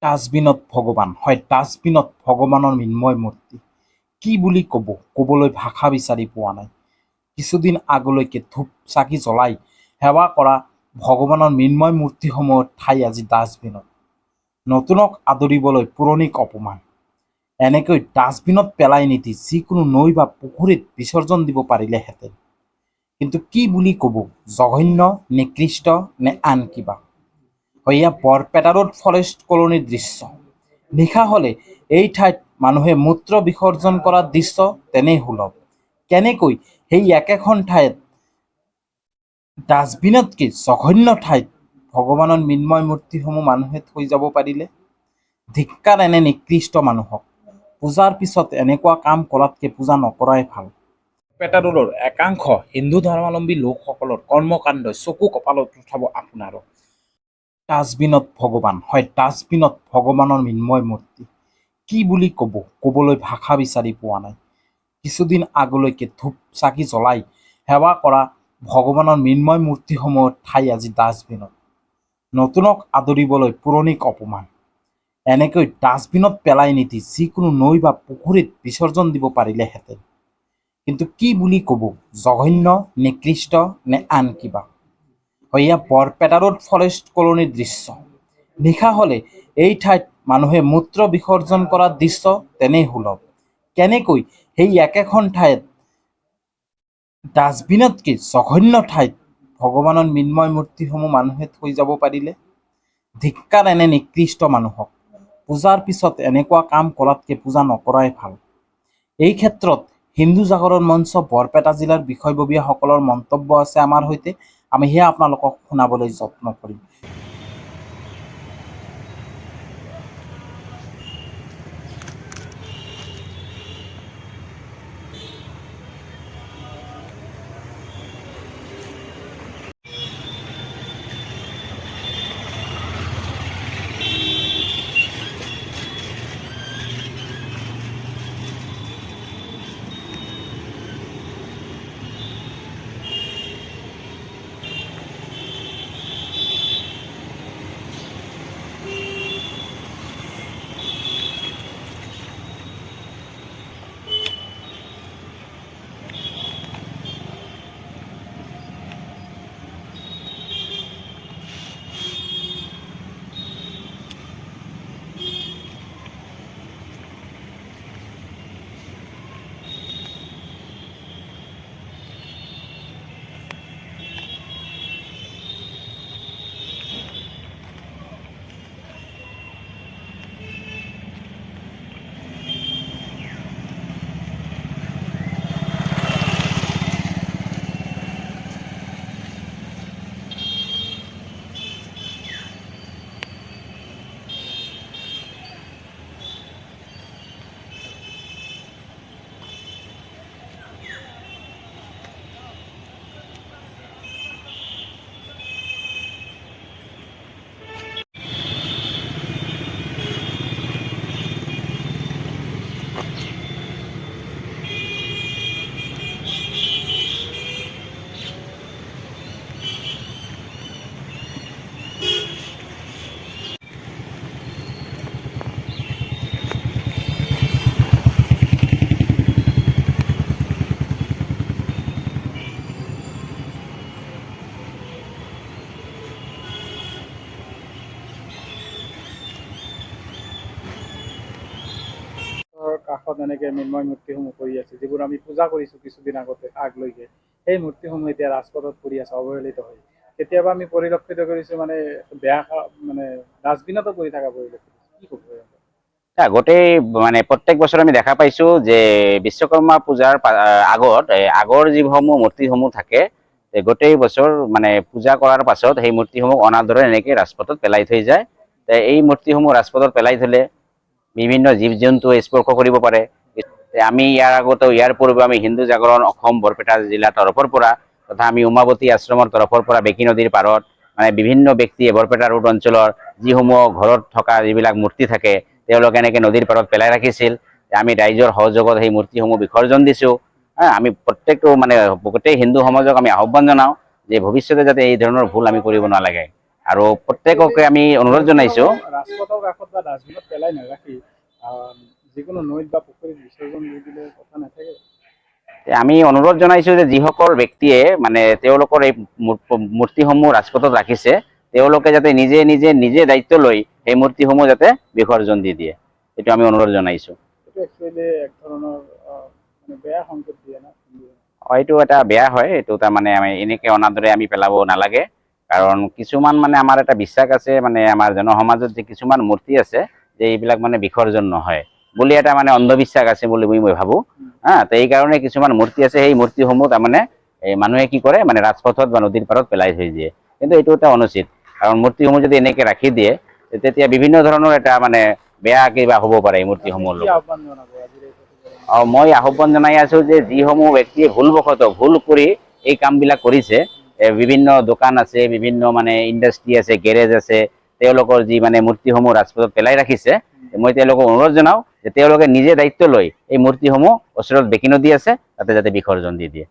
ডাষ্টবিনত ভগৱান হয়, ডাষ্টবিনত ভগৱানৰ মৃন্ময় মূৰ্তি কি বুলি ক'বলৈ ভাষা বিচাৰি পোৱা নাই। কিছুদিন আগলৈকে ধূপ চাকি জ্বলাই সেৱা কৰা ভগৱানৰ মৃন্ময় মূৰ্তিসমূহৰ ঠাই আজি ডাষ্টবিনত। নতুনক আদৰিবলৈ পুৰণিক অপমান। এনেকৈ ডাষ্টবিনত পেলাই নিদি যিকোনো নৈ বা পুখুৰীত বিসৰ্জন দিব পাৰিলেহেঁতেন। কিন্তু কি বুলি ক'ব, জঘন্য, নিকৃষ্ট নে আন কিবা? এয়া বৰপেটা ৰোড ফৰেষ্ট কলনীৰ দৃশ্য। নিশা হ'লে এই ঠাইত মানুহে মূত্ৰ বিসৰ্জন কৰাৰ দৃশ্য তেনেই সুলভ। কেনেকৈ সেই একেখন ঠাইত ডাষ্টবিনতকৈ জঘন্য ঠাইত ভগৱানৰ মৃন্ময় মূৰ্তিসমূহ মানুহে থৈ যাব পাৰিলে? ধিক্কাৰ এনে নিকৃষ্ট মানুহক। পূজাৰ পিছত এনেকুৱা কাম কৰাতকৈ পূজা নকৰাই ভাল। বৰপেটা ৰোডৰ একাংশ হিন্দু ধৰ্মাৱলম্বী লোকসকলৰ কৰ্মকাণ্ডই চকু কপালত উঠাব আপোনাৰো। ডাষ্টবিনত ভগৱান হয়, ডাষ্টবিনত ভগৱানৰ মৃন্ময় মূৰ্তি কি বুলি ক'বলৈ ভাষা বিচাৰি পোৱা নাই। কিছুদিন আগলৈকে ধূপ চাকি জ্বলাই সেৱা কৰা ভগৱানৰ মৃন্ময় মূৰ্তিসমূহৰ ঠাই আজি ডাষ্টবিনত। নতুনক আদৰিবলৈ পুৰণিক অপমান। এনেকৈ ডাষ্টবিনত পেলাই নিদি যিকোনো নৈ বা পুখুৰীত বিসৰ্জন দিব পাৰিলেহেঁতেন। কিন্তু কি বুলি ক'ব, জঘন্য, নিকৃষ্ট নে আন কিবা? এয়া বৰপেটা ৰোড ফৰেষ্ট কলনীৰ দৃশ্য। নিশা হ'লে এই ঠাইত মানুহে মূত্ৰ বিসৰ্জন কৰাৰ দৃশ্য তেনেই সুলভ। কেনেকৈ সেই একেখন ঠাইত ডাষ্টবিনতকৈ জঘন্য ঠাইত ভগৱানৰ মৃন্ময় মূৰ্তিসমূহ মানুহে থৈ যাব পাৰিলে? ধিক্কাৰ এনে নিকৃষ্ট মানুহক। পূজাৰ পিছত এনেকুৱা কাম কৰাতকৈ পূজা নকৰাই ভাল। এই ক্ষেত্ৰত হিন্দু জাগৰণ মঞ্চ বৰপেটা জিলাৰ বিষয়ববীয়াসকলৰ মন্তব্য আছে আমাৰ সৈতে। আমি সেয়া আপোনালোকক শুনাবলৈ যত্ন কৰিম। কাষত এনেকৈ মৃন্ময় মূৰ্তিসমূহ পৰি আছে, যিবোৰ আমি পূজা কৰিছোঁ কিছুদিন আগলৈকে। সেই মূৰ্তিসমূহ এতিয়া ৰাজপথত পৰি আছে অৱহেলিত হৈ। কেতিয়াবা আমি পৰিলক্ষিত কৰিছোঁ বেয়া ডাষ্টবিনতো পৰি থকা পৰিলক্ষিত। কি ক'ব? গোটেই প্ৰত্যেক বছৰ আমি দেখা পাইছো যে বিশ্বকৰ্মা পূজাৰ আগত আগৰ যিসমূহ মূৰ্তিসমূহ থাকে গোটেই বছৰ পূজা কৰাৰ পাছত সেই মূৰ্তিসমূহ অনাদৰে এনেকৈ ৰাজপথত পেলাই থৈ যায়। এই মূৰ্তিসমূহ ৰাজপথত পেলাই থলে বিভিন্ন জীৱ জন্তু স্পৰ্শ কৰিব পাৰে। আমি ইয়াৰ পূৰ্বে আমি হিন্দু জাগৰণ অসম বৰপেটা জিলাৰ তৰফৰ পৰা তথা আমি উমাৱতী আশ্ৰমৰ তৰফৰ পৰা বেকী নদীৰ পাৰত বিভিন্ন ব্যক্তিয়ে বৰপেটা ৰোড অঞ্চলৰ যিসমূহ ঘৰত থকা যিবিলাক মূৰ্তি থাকে তেওঁলোকে এনেকৈ নদীৰ পাৰত পেলাই ৰাখিছিল। আমি ৰাইজৰ সহযোগত সেই মূৰ্তিসমূহ বিসৰ্জন দিছোঁ। আমি প্ৰত্যেকটো গোটেই হিন্দু সমাজক আমি আহ্বান জনাওঁ যে ভৱিষ্যতে যাতে এই ধৰণৰ ভুল আমি কৰিব নালাগে। আৰু প্ৰত্যেককে আমি অনুৰোধ জনাইছো ৰাজপথৰ কাষত বা ডাষ্টবিনত পেলাই নাৰাখি যিকোনো নৈত বা পুখুৰীত বিসৰ্জন দি দিলে কথা নাথাকে। আমি অনুৰোধ জনাইছো যে যিসকল ব্যক্তিয়ে মানে তেওঁলোকৰ এই মূৰ্তিসমূহ ৰাজপথত ৰাখিছে তেওঁলোকে যাতে নিজে নিজে নিজে দায়িত্ব লৈ সেই মূৰ্তিসমূহ যাতে বিসৰ্জন দি দিয়ে, এইটো আমি অনুৰোধ জনাইছো। এইটো একচুৱেলি এক ধৰণৰ মানে বেয়া সংকেত দিয়ে না। এইটো এটা বেয়া হয়, এইটো তাৰমানে আমি এনেকে অনাদৰে আমি পেলাব নালাগে। কাৰণ কিছুমান মানে আমাৰ এটা বিশ্বাস আছে, মানে আমাৰ জনসমাজত যে কিছুমান মূৰ্তি আছে যে এইবিলাক মানে বিসৰ্জন নহয় বুলি এটা মানে অন্ধবিশ্বাস আছে বুলি মই ভাবো। তো এই কাৰণে কিছুমান মূৰ্তি আছে, সেই মূৰ্তিসমূহ তাৰমানে এই মানুহে কি কৰে মানে ৰাজপথত বা নদীৰ পাৰত পেলাই থৈ দিয়ে, কিন্তু এইটো এটা অনুচিত। কাৰণ মূৰ্তিসমূহ যদি এনেকে ৰাখি দিয়ে তেতিয়া বিভিন্ন ধৰণৰ এটা মানে বেয়া কিবা হ'ব পাৰে এই মূৰ্তিসমূহৰ কি লগত। আহ্বান জনাব আজিৰ এই মই আহ্বান জনাই আছো যে যিসমূহ ব্যক্তিয়ে ভুল কৰি এই কামবিলাক কৰিছে, বিভিন্ন দোকান আছে, বিভিন্ন মানে ইণ্ডাষ্ট্ৰি আছে, গেৰেজ আছে, তেওঁলোকৰ যি মানে মূৰ্তিসমূহ ৰাজপথত পেলাই ৰাখিছে, মই তেওঁলোকক অনুৰোধ জনাও যে তেওঁলোকে নিজে দায়িত্ব লৈ এই মূৰ্তিসমূহ ওচৰত বেকি নদী আছে তাতে যাতে বিসৰ্জন দি দিয়ে।